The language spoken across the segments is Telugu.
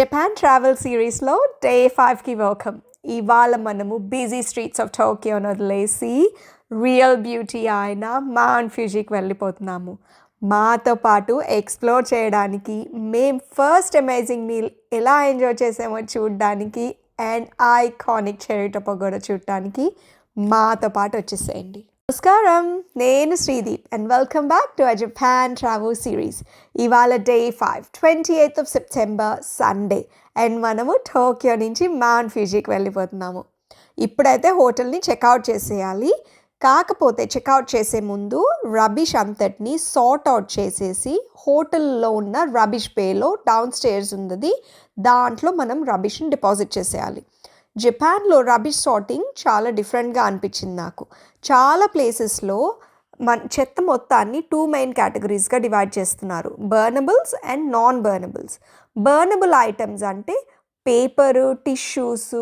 జపాన్ ట్రావెల్ సిరీస్లో డే 5కి వెల్కమ్. ఇవాళ మనము బిజీ స్ట్రీట్స్ ఆఫ్ టోక్యోను వదిలేసి రియల్ బ్యూటీ అయిన మౌంట్ ఫ్యూజీకి వెళ్ళిపోతున్నాము. మాతో పాటు ఎక్స్ప్లోర్ చేయడానికి, మేము ఫస్ట్ అమేజింగ్ మీల్ ఎలా ఎంజాయ్ చేసామో చూడడానికి అండ్ ఐకానిక్ చెర్రీ పగోడా చూడటానికి మాతో పాటు వచ్చేసేయండి. నమస్కారం, నేను Sreedeep and welcome back to our Japan travel series. ఇవాళ day 5 28th of September Sunday and మనము టోక్యో నుంచి మౌంట్ ఫ్యూజీకి వెళ్ళిపోతున్నాము. ఇప్పుడైతే హోటల్ని చెక్అవుట్ చేసేయాలి. కాకపోతే చెక్అవుట్ చేసే ముందు రబిష్ అంతటిని సార్ట్ అవుట్ చేసేసి హోటల్లో ఉన్న రబిష్ బేలో డౌన్ స్టేర్స్ ఉంది, దాంట్లో మనం రబిష్ని డిపాజిట్ చేసేయాలి. జపాన్లో రబిష్ సార్టింగ్ చాలా డిఫరెంట్గా అనిపించింది నాకు. చాలా ప్లేసెస్లో చెత్త మొత్తాన్ని 2 మెయిన్ కేటగిరీస్గా డివైడ్ చేస్తున్నారు, burnables and non burnables. Burnable items అంటే paper, tissues,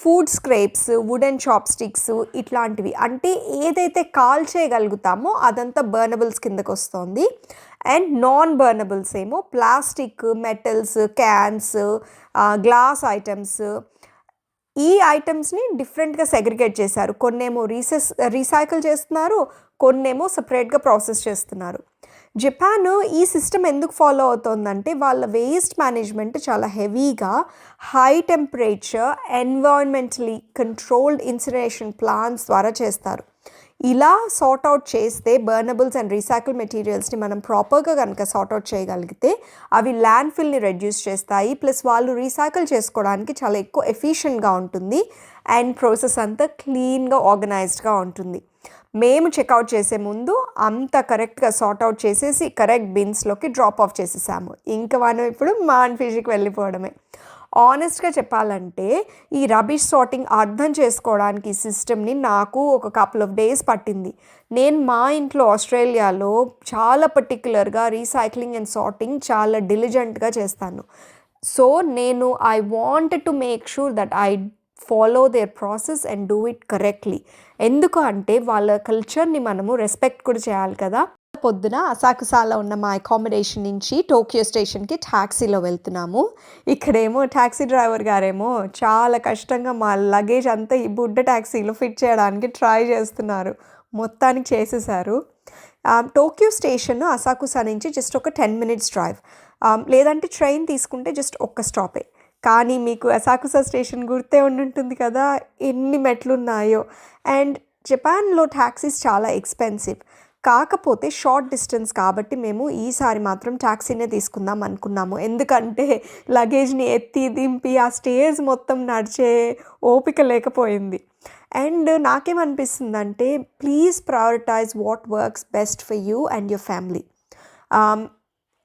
food scraps, wooden chopsticks ఇట్లాంటివి. అంటే ఏదైతే కాల్ చేయగలుగుతామో అదంతా బర్నబుల్స్ కిందకు వస్తుంది. అండ్ నాన్ బర్నబుల్స్ ఏమో plastic, metals, cans, glass items. ఈ ఐటమ్స్ని డిఫరెంట్గా సెగ్రిగేట్ చేశారు. కొన్నేమో రీసైకిల్ చేస్తున్నారు, కొన్నేమో సపరేట్గా ప్రాసెస్ చేస్తున్నారు. జపాన్ ఈ సిస్టమ్ ఎందుకు ఫాలో అవుతుందంటే వాళ్ళ వేస్ట్ మేనేజ్మెంట్ చాలా హెవీగా high temperature environmentally controlled incineration plants ద్వారా చేస్తారు. ఇలా సార్ట్ అవుట్ చేస్తే బర్నబుల్స్ అండ్ రీసైకిల్ మెటీరియల్స్ని మనం ప్రాపర్గా కనుక సార్ట్ అవుట్ చేయగలిగితే అవి ల్యాండ్ ఫిల్ని రెడ్యూస్ చేస్తాయి. ప్లస్ వాళ్ళు రీసైకిల్ చేసుకోవడానికి చాలా ఎక్కువ ఎఫిషియెంట్గా ఉంటుంది అండ్ ప్రాసెస్ అంతా క్లీన్గా ఆర్గనైజ్డ్గా ఉంటుంది. మేము చెక్అవుట్ చేసే ముందు అంతా కరెక్ట్గా సార్ట్ అవుట్ చేసేసి కరెక్ట్ బిన్స్లోకి డ్రాప్ ఆఫ్ చేసేసాము. ఇంకా మనం ఇప్పుడు మౌంట్ ఫ్యూజీకి వెళ్ళిపోవడమే. ఆనెస్ట్గా చెప్పాలంటే ఈ రబిష్ సార్టింగ్ అర్థం చేసుకోవడానికి సిస్టమ్ని నాకు ఒక కపుల్ ఆఫ్ డేస్ పట్టింది. నేను మా ఇంట్లో ఆస్ట్రేలియాలో చాలా పర్టిక్యులర్గా రీసైక్లింగ్ అండ్ సార్టింగ్ చాలా డిలిజెంట్గా చేస్తాను. సో నేను I wanted to make sure that I follow their process and do it correctly. ఎందుకు అంటే వాళ్ళ కల్చర్ని మనము రెస్పెక్ట్ కూడా చేయాలి కదా. పొద్దున అసాకుసాలో ఉన్న మా అకామిడేషన్ నుంచి టోక్యో స్టేషన్కి ట్యాక్సీలో వెళ్తున్నాము. ఇక్కడేమో ట్యాక్సీ డ్రైవర్ గారేమో చాలా కష్టంగా మా లగేజ్ అంతా ఈ బుడ్డ ట్యాక్సీలో ఫిట్ చేయడానికి ట్రై చేస్తున్నారు. మొత్తానికి చేసేసారు. టోక్యో స్టేషన్ అసాకుసా నుంచి జస్ట్ ఒక 10 minutes డ్రైవ్, లేదంటే ట్రైన్ తీసుకుంటే జస్ట్ ఒక్క స్టాపే. కానీ మీకు అసాకుసా స్టేషన్ గుర్తే ఉండుంటుంది కదా, ఎన్ని మెట్లు ఉన్నాయో. అండ్ జపాన్లో ట్యాక్సీస్ చాలా ఎక్స్పెన్సివ్. కాకపోతే షార్ట్ డిస్టెన్స్ కాబట్టి మేము ఈసారి మాత్రం ట్యాక్సీనే తీసుకుందాం అనుకున్నాము. ఎందుకంటే లగేజ్ని ఎత్తి దింపి ఆ స్టేర్స్ మొత్తం నడిచే ఓపిక లేకపోయింది. అండ్ నాకేమనిపిస్తుందంటే please prioritise what works best for you and your family.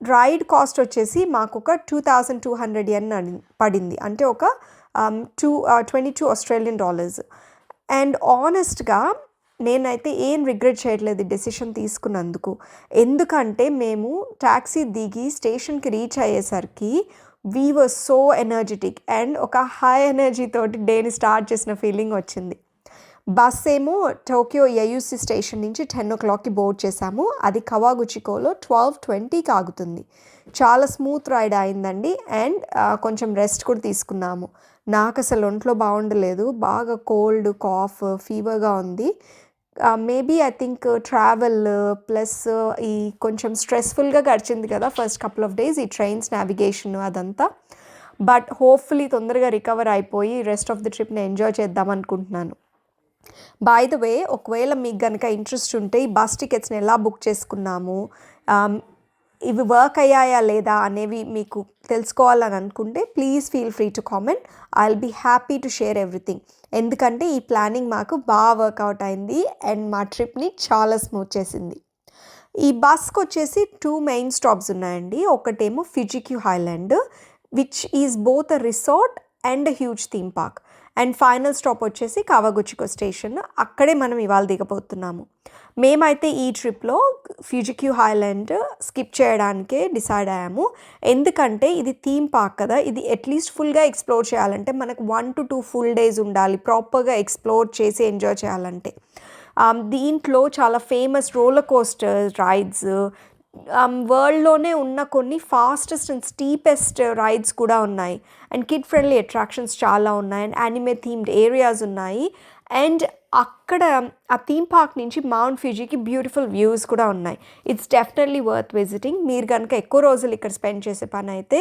Ride cost వచ్చేసి మాకు ఒక 2200 yen పడింది, అంటే ఒక 22 Australian dollars. అండ్ ఆనెస్ట్గా నేనైతే ఏం రిగ్రెట్ చేయట్లేదు డెసిషన్ తీసుకున్నందుకు. ఎందుకంటే మేము ట్యాక్సీ దిగి స్టేషన్కి రీచ్ అయ్యేసరికి we were so energetic and ఒక హై ఎనర్జీ తోటి డేని స్టార్ట్ చేసిన ఫీలింగ్ వచ్చింది. బస్ ఏమో టోక్యో యయుసి స్టేషన్ నుంచి 10 o'clockకి బోర్డ్ చేసాము. అది కవాగుచికోలో 12:20కి ఆగుతుంది. చాలా స్మూత్ రైడ్ అయిందండి. అండ్ కొంచెం రెస్ట్ కూడా తీసుకున్నాము. నాకు అసలు ఒంట్లో బాగుండలేదు, బాగా కోల్డ్, కాఫ్, ఫీవర్గా ఉంది. Maybe I think travel plus ఈ కొంచెం స్ట్రెస్ఫుల్గా గడిచింది కదా ఫస్ట్ కపుల్ ఆఫ్ డేస్, ఈ ట్రైన్స్ నావిగేషన్ అదంతా. బట్ హోప్ఫుల్లీ తొందరగా రికవర్ అయిపోయి రెస్ట్ ఆఫ్ ది ట్రిప్ని ఎంజాయ్ చేద్దాం అనుకుంటున్నాను. బై ద వే, ఒకవేళ మీకు కనుక ఇంట్రెస్ట్ ఉంటే ఈ బస్ టికెట్స్ని ఎలా బుక్ చేసుకున్నాము, ఇవి వర్క్ అయ్యాయా లేదా అనేవి మీకు తెలుసుకోవాలని అనుకుంటే please feel free to comment. I will be happy to share everything. ఎందుకంటే ఈ ప్లానింగ్ మాకు బాగా వర్కౌట్ అయింది అండ్ మా ట్రిప్ని చాలా స్మూత్ చేసింది. ఈ బస్కి వచ్చేసి 2 మెయిన్ స్టాప్స్ ఉన్నాయండి. ఒకటేమో Fujikyu Highland, which is both a resort and a huge theme park. And final stop వచ్చేసి కవాగుచికో స్టేషన్. అక్కడే మనం ఇవాళ దిగబోతున్నాము. మేమైతే ఈ ట్రిప్లో ఫుజిక్యూ హైలాండ్ స్కిప్ చేయడానికే డిసైడ్ అయ్యాము. ఎందుకంటే ఇది థీమ్ పార్క్ కదా, ఇది అట్లీస్ట్ ఫుల్గా ఎక్స్ప్లోర్ చేయాలంటే మనకు 1 to 2 full days ఉండాలి ప్రాపర్గా ఎక్స్ప్లోర్ చేసి ఎంజాయ్ చేయాలంటే. దీంట్లో చాలా ఫేమస్ రోలర్ కోస్టర్ రైడ్స్, వరల్డ్‌లోనే ఉన్న కొన్ని ఫాస్టెస్ట్ అండ్ స్టీపెస్ట్ రైడ్స్ కూడా ఉన్నాయి. అండ్ కిడ్ ఫ్రెండ్లీ అట్రాక్షన్స్ చాలా ఉన్నాయి. అండ్ యానిమే థీమ్డ్ ఏరియాస్ ఉన్నాయి. అండ్ అక్కడ ఆ థీమ్ పార్క్ నుంచి మౌంట్ ఫ్యూజీకి బ్యూటిఫుల్ వ్యూస్ కూడా ఉన్నాయి. It's definitely worth visiting. మీరు కనుక ఎక్కువ రోజులు ఇక్కడ స్పెండ్ చేసే పని అయితే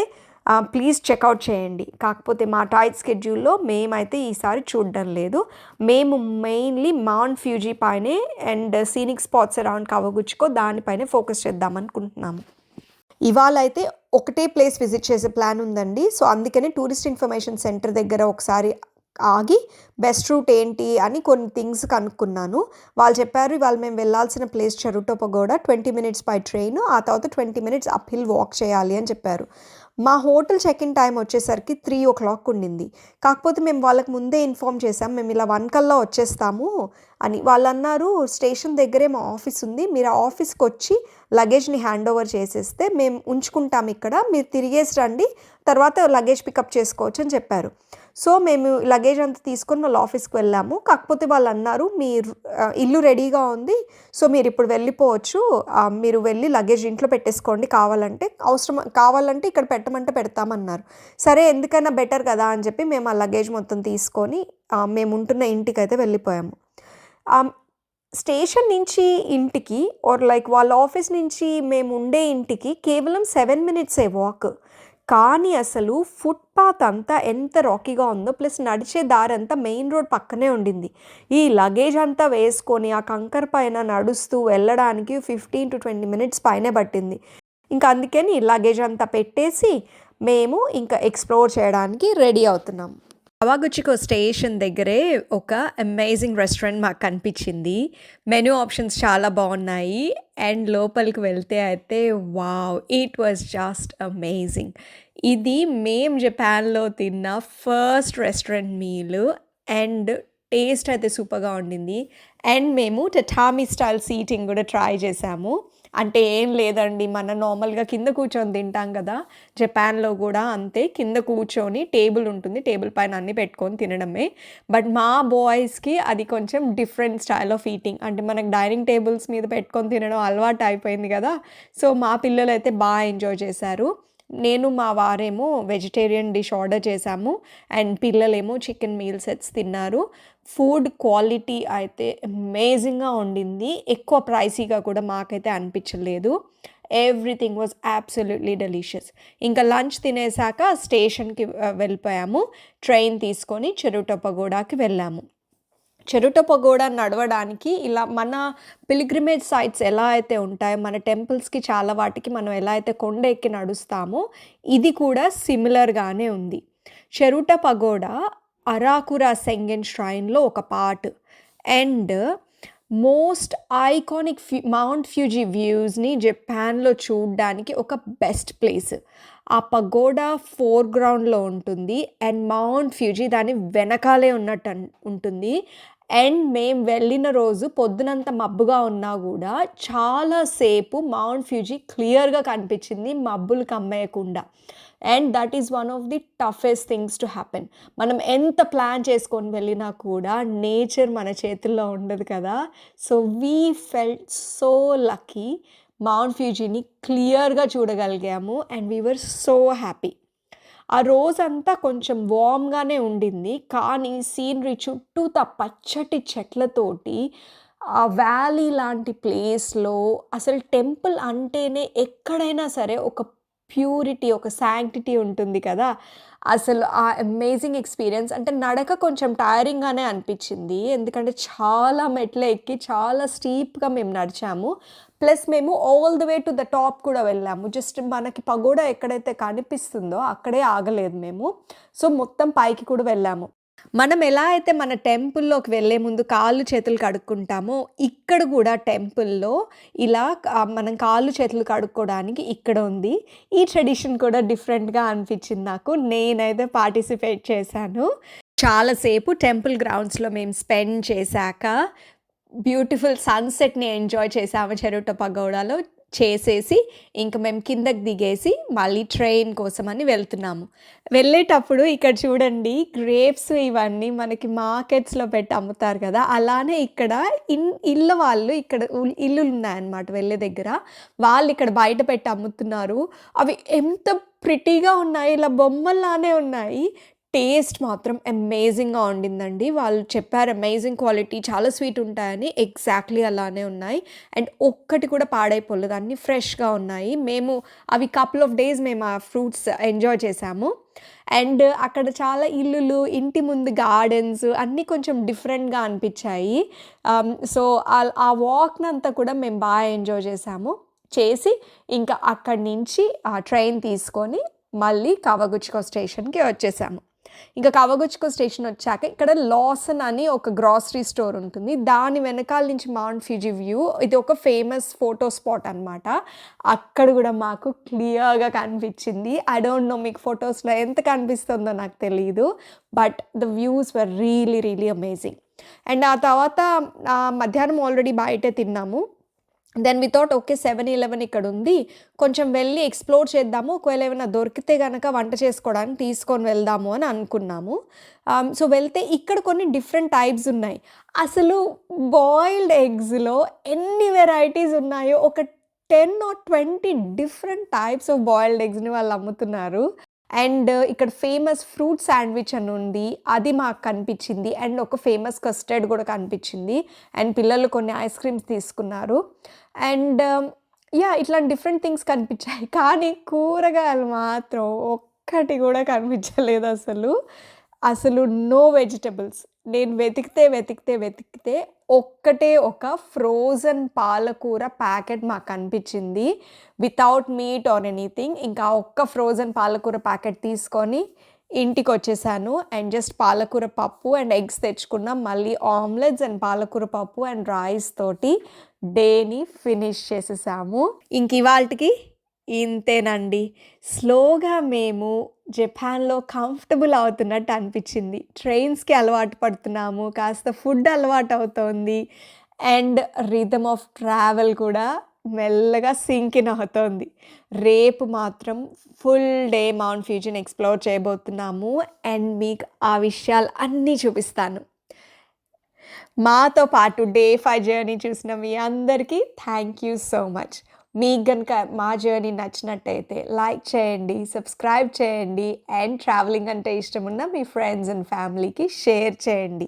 ప్లీజ్ చెక్అవుట్ చేయండి. కాకపోతే మా టైట్ స్కెడ్యూల్లో మేమైతే ఈసారి చూడడం లేదు. మేము మెయిన్లీ మౌంట్ ఫ్యూజీ పైనే అండ్ సీనిక్ స్పాట్స్ అరౌండ్ కవగుచ్చుకో దానిపైనే ఫోకస్ చేద్దాం అనుకుంటున్నాము. ఇవాళ అయితే ఒకటే ప్లేస్ విజిట్ చేసే ప్లాన్ ఉందండి. సో అందుకనే టూరిస్ట్ ఇన్ఫర్మేషన్ సెంటర్ దగ్గర ఒకసారి ఆగి బెస్ట్ రూట్ ఏంటి అని కొన్ని థింగ్స్ కనుక్కున్నాను. వాళ్ళు చెప్పారు ఇవాళ మేము వెళ్ళాల్సిన place Chureito pagoda 20 minutes by train, ఆ తర్వాత 20 మినిట్స్ అప్ హిల్ వాక్ చేయాలి అని చెప్పారు. మా హోటల్ చెక్ ఇన్ టైం వచ్చేసరికి 3 ఉండింది. కాకపోతే మేము వాళ్ళకి ముందే ఇన్ఫామ్ చేసాం మేము ఇలా 1 కల్లా వచ్చేస్తాము అని. వాళ్ళు అన్నారు స్టేషన్ దగ్గరే మా ఆఫీస్ ఉంది, మీరు ఆ ఆఫీస్కి వచ్చి లగేజ్ని హ్యాండ్ ఓవర్ చేసేస్తే మేము ఉంచుకుంటాం ఇక్కడ, మీరు తిరిగేసి రండి, తర్వాత లగేజ్ పికప్ చేసుకోవచ్చు అని చెప్పారు. సో మేము లగేజ్ అంతా తీసుకొని వాళ్ళ ఆఫీస్కి వెళ్ళాము. కాకపోతే వాళ్ళు అన్నారు మీరు ఇల్లు రెడీగా ఉంది, సో మీరు ఇప్పుడు వెళ్ళిపోవచ్చు, మీరు వెళ్ళి లగేజ్ ఇంట్లో పెట్టేసుకోండి, కావాలంటే ఇక్కడ పెట్టమంటే పెడతామన్నారు. సరే ఎందుకైనా బెటర్ కదా అని చెప్పి మేము ఆ లగేజ్ మొత్తం తీసుకొని మేము ఉంటున్న ఇంటికైతే వెళ్ళిపోయాము. స్టేషన్ నుంచి ఇంటికి లైక్ వాళ్ళ ఆఫీస్ నుంచి మేము ఉండే ఇంటికి కేవలం 7 మినిట్సే వాక్. కానీ అసలు ఫుట్పాత్ అంతా ఎంత రాకీగా ఉందో, ప్లస్ నడిచే దారి అంతా మెయిన్ రోడ్ పక్కనే ఉండింది. ఈ లగేజ్ అంతా వేసుకొని ఆ కంకర్ పైన నడుస్తూ వెళ్ళడానికి 15 to 20 మినిట్స్ పైనే పట్టింది. ఇంకా అందుకని లగేజ్ అంతా పెట్టేసి మేము ఇంకా ఎక్స్ప్లోర్ చేయడానికి రెడీ అవుతున్నాం. కవాగుచికో స్టేషన్ దగ్గరే ఒక అమేజింగ్ రెస్టారెంట్ మాకు కనిపించింది. మెనూ ఆప్షన్స్ చాలా బాగున్నాయి. అండ్ లోపలికి వెళ్తే అయితే wow, it was just amazing. ఇది మేము జపాన్లో తిన్న first restaurant meal and taste అయితే సూపర్గా ఉండింది. అండ్ మేము టటామీ స్టైల్ సీటింగ్ కూడా ట్రై చేసాము. అంటే ఏం లేదండి, మనం నార్మల్గా కింద కూర్చొని తింటాం కదా, జపాన్లో కూడా అంతే, కింద కూర్చొని టేబుల్ ఉంటుంది, టేబుల్ పైన అన్నీ పెట్టుకొని తినడమే. బట్ మా బాయ్స్కి అది కొంచెం డిఫరెంట్ స్టైల్ ఆఫ్ ఈటింగ్, అంటే మనకు డైనింగ్ టేబుల్స్ మీద పెట్టుకొని తినడం అలవాటు అయిపోయింది కదా. సో మా పిల్లలు అయితే బాగా ఎంజాయ్ చేశారు. నేను మా వారేమో వెజిటేరియన్ డిష్ ఆర్డర్ చేశాము అండ్ పిల్లలేమో చికెన్ మీల్ సెట్స్ తిన్నారు. ఫుడ్ క్వాలిటీ అయితే అమేజింగ్గా ఉండింది. ఎక్కువ ప్రైసీగా కూడా మాకైతే అనిపించలేదు. Everything was absolutely delicious. ఇంకా లంచ్ తినేసాక స్టేషన్కి వెళ్ళిపోయాము. ట్రైన్ తీసుకొని చెరుటో పగోడాకి వెళ్ళాము. చెరుటో పగోడా నడవడానికి ఇలా మన పిల్గ్రిమేజ్ సైట్స్ ఎలా అయితే ఉంటాయో, మన టెంపుల్స్కి చాలా వాటికి మనం ఎలా అయితే కొండ ఎక్కి నడుస్తామో, ఇది కూడా సిమిలర్గానే ఉంది. చెరుటో పగోడా అరాకురా సెంగెన్ ష్రైన్లో ఒక part. And most iconic Mount Fuji వ్యూస్ని జపాన్లో చూడడానికి ఒక బెస్ట్ ప్లేస్. ఆ పగోడా ఫోర్గ్రౌండ్లో ఉంటుంది అండ్ మౌంట్ ఫ్యూజీ దాని వెనకాలే ఉన్నట్టు ఉంటుంది. అండ్ మేము వెళ్ళిన రోజు పొద్దునంత మబ్బుగా ఉన్నా కూడా చాలాసేపు మౌంట్ ఫ్యూజీ క్లియర్గా కనిపించింది, మబ్బులు కమ్మేయకుండా. And that is one of the toughest things to happen. మనం ఎంత ప్లాన్ చేసుకొని వెళ్ళినా కూడా నేచర్ మన చేతుల్లో ఉండదు కదా. So we felt so lucky, Mount ఫ్యూజీని క్లియర్గా చూడగలిగాము and we were so happy. ఆ రోజంతా కొంచెం వామ్గానే ఉండింది, కానీ సీనరీ చుట్టూత పచ్చటి చెట్లతోటి ఆ వ్యాలీ లాంటి ప్లేస్లో అసలు టెంపుల్ అంటేనే ఎక్కడైనా సరే ఒక ప్యూరిటీ, ఒక శాంక్టిటీ ఉంటుంది కదా. అసలు ఆ అమేజింగ్ ఎక్స్పీరియన్స్. అంటే నడక కొంచెం టైరింగ్గానే అనిపించింది, ఎందుకంటే చాలా మెట్లు ఎక్కి చాలా స్టీప్గా మేము నడిచాము. ప్లస్ మేము all the way to the top కూడా వెళ్ళాము. జస్ట్ మనకి పగోడా ఎక్కడైతే కనిపిస్తుందో అక్కడే ఆగలేదు మేము. సో మొత్తం పైకి కూడా వెళ్ళాము. మనం ఎలా అయితే మన టెంపుల్లోకి వెళ్ళే ముందు కాళ్ళు చేతులు కడుక్కుంటామో, ఇక్కడ కూడా టెంపుల్లో ఇలా మనం కాళ్ళు చేతులు కడుక్కోవడానికి ఇక్కడ ఉంది. ఈ ట్రెడిషన్ కూడా డిఫరెంట్గా అనిపించింది నాకు. నేనైతే పార్టిసిపేట్ చేశాను. చాలాసేపు టెంపుల్ గ్రౌండ్స్లో మేము స్పెండ్ చేశాక బ్యూటిఫుల్ సన్సెట్ని ఎంజాయ్ చేసాము చెరుటో పగోడాలో. చేసేసి ఇంక మేము కిందకి దిగేసి మళ్ళీ ట్రైన్ కోసమని వెళ్తున్నాము. వెళ్ళేటప్పుడు ఇక్కడ చూడండి గ్రేప్స్ ఇవన్నీ మనకి మార్కెట్స్‌లో పెట్టి అమ్ముతారు కదా! అలానే ఇక్కడ ఇళ్ళ వాళ్ళు ఇక్కడ ఇల్లులున్నాయన్నమాట వెళ్ళే దగ్గర. వాళ్ళిక్కడ బయట పెట్టి అమ్ముతున్నారు. అవి ఎంత ప్రిటీగా ఉన్నాయి. ఇలా బొమ్మల్లానే ఉన్నాయి. టేస్ట్ మాత్రం అమేజింగ్‌గా ఉండిందండి. వాళ్ళు చెప్పారు అమేజింగ్ క్వాలిటీ చాలా స్వీట్ ఉంటాయని. ఎగ్జాక్ట్‌లీ అలానే ఉన్నాయి. అండ్ ఒక్కటి కూడా పాడైపోలేదు. అన్నీ ఫ్రెష్‌గా ఉన్నాయి. మేము అవి కపుల్ ఆఫ్ డేస్ మేము ఆ ఫ్రూట్స్ ఎంజాయ్ చేశాము. అండ్ అక్కడ చాలా ఇల్లులు, ఇంటి ముందు గార్డెన్స్ అన్నీ కొంచెం డిఫరెంట్‌గా అనిపిచ్చాయి. సో, ఆ వాక్‌నంతా కూడా మేము బాగా ఎంజాయ్ చేశాము. చేసి ఇంకా అక్కడి నుంచి ఆ ట్రైన్ తీసుకొని మళ్ళీ కవగుచ్చుకో స్టేషన్‌కి వచ్చేసాము. ఇంకా కవగుచ్చుకో స్టేషన్ వచ్చాక ఇక్కడ లాసన్ అని ఒక గ్రాసరీ స్టోర్ ఉంటుంది. దాని వెనకాల నుంచి మౌంట్ ఫ్యూజీ వ్యూ. ఇది ఒక ఫేమస్ ఫోటో స్పాట్ అనమాట. అక్కడ కూడా మాకు క్లియర్‌గా కనిపించింది. ఐ డోంట్ నో మీకు ఫొటోస్‌లో ఎంత కనిపిస్తుందో నాకు తెలీదు. But the views were really amazing. And ఆ తర్వాత మధ్యాహ్నం ఆల్రెడీ బయటే తిన్నాము. దెన్ వి థాట్ ఓకే 7-11 ఇక్కడుంది. కొంచెం వెళ్ళి ఎక్స్‌ప్లోర్ చేద్దాము. ఒకవేళ ఏమైనా దొరికితే గనక వంట చేసుకోవడానికి తీసుకొని వెళ్దాము అని అనుకున్నాము. సో, వెళ్తే ఇక్కడ కొన్ని డిఫరెంట్ టైప్స్ ఉన్నాయి. అసలు బాయిల్డ్ ఎగ్స్‌లో ఎన్ని వెరైటీస్ ఉన్నాయో ఒక 10 or 20 different types of boiled ఎగ్స్‌ని వాళ్ళు అమ్ముతున్నారు. అండ్ ఇక్కడ ఫేమస్ ఫ్రూట్ శాండ్విచ్ అని ఉంది. అది మాకు కనిపించింది. అండ్ ఒక ఫేమస్ కస్టర్డ్ కూడా కనిపించింది. అండ్ పిల్లలు కొన్ని ఐస్ క్రీమ్స్ తీసుకున్నారు. అండ్ ఇట్లాంటి డిఫరెంట్ థింగ్స్ కనిపించాయి. కానీ కూరగాయలు మాత్రం ఒక్కటి కూడా కనిపించలేదు అసలు. అసలు నో వెజిటబుల్స్. నేను వెతికితే ఒక్కటే ఒక ఫ్రోజన్ పాలకూర ప్యాకెట్ మాకు కనిపించింది. Without meet or anything. ఇంకా ఒక్క ఫ్రోజన్ పాలకూర ప్యాకెట్ తీసుకొని ఇంటికొచ్చేసాను. అండ్ జస్ట్ పాలకూర పప్పు అండ్ ఎగ్స్ తెచ్చుకున్నాం. మళ్ళీ ఆమ్లెట్స్ అండ్ పాలకూర పప్పు అండ్ రైస్ తోటి డేని ఫినిష్ చేసేసాము. ఇంక ఇవాల్టికి ఇంతేనండి. స్లోగా మేము జపాన్‌లో కంఫర్టబుల్ అవుతున్నట్టు అనిపించింది. ట్రైన్స్‌కి అలవాటు పడుతున్నాము. కాస్త ఫుడ్ అలవాటవుతోంది. అండ్ రిథమ్ ఆఫ్ ట్రావెల్ కూడా మెల్లగా సింక్ ఇన్ అవుతోంది. రేపు మాత్రం ఫుల్ డే మౌంట్ ఫ్యూజీని ఎక్స్‌ప్లోర్ చేయబోతున్నాము. అండ్ మీకు ఆ విషయాలు అన్నీ చూపిస్తాను. మాతో పాటు డే 5 జర్నీ చూసిన మీ అందరికీ థ్యాంక్ యూ సో మచ్. మీకు గనుక మా జర్నీ నచ్చినట్టయితే లైక్ చేయండి, సబ్స్క్రైబ్ చేయండి. అండ్ ట్రావెలింగ్ అంటే ఇష్టమున్న మీ ఫ్రెండ్స్ అండ్ ఫ్యామిలీకి షేర్ చేయండి.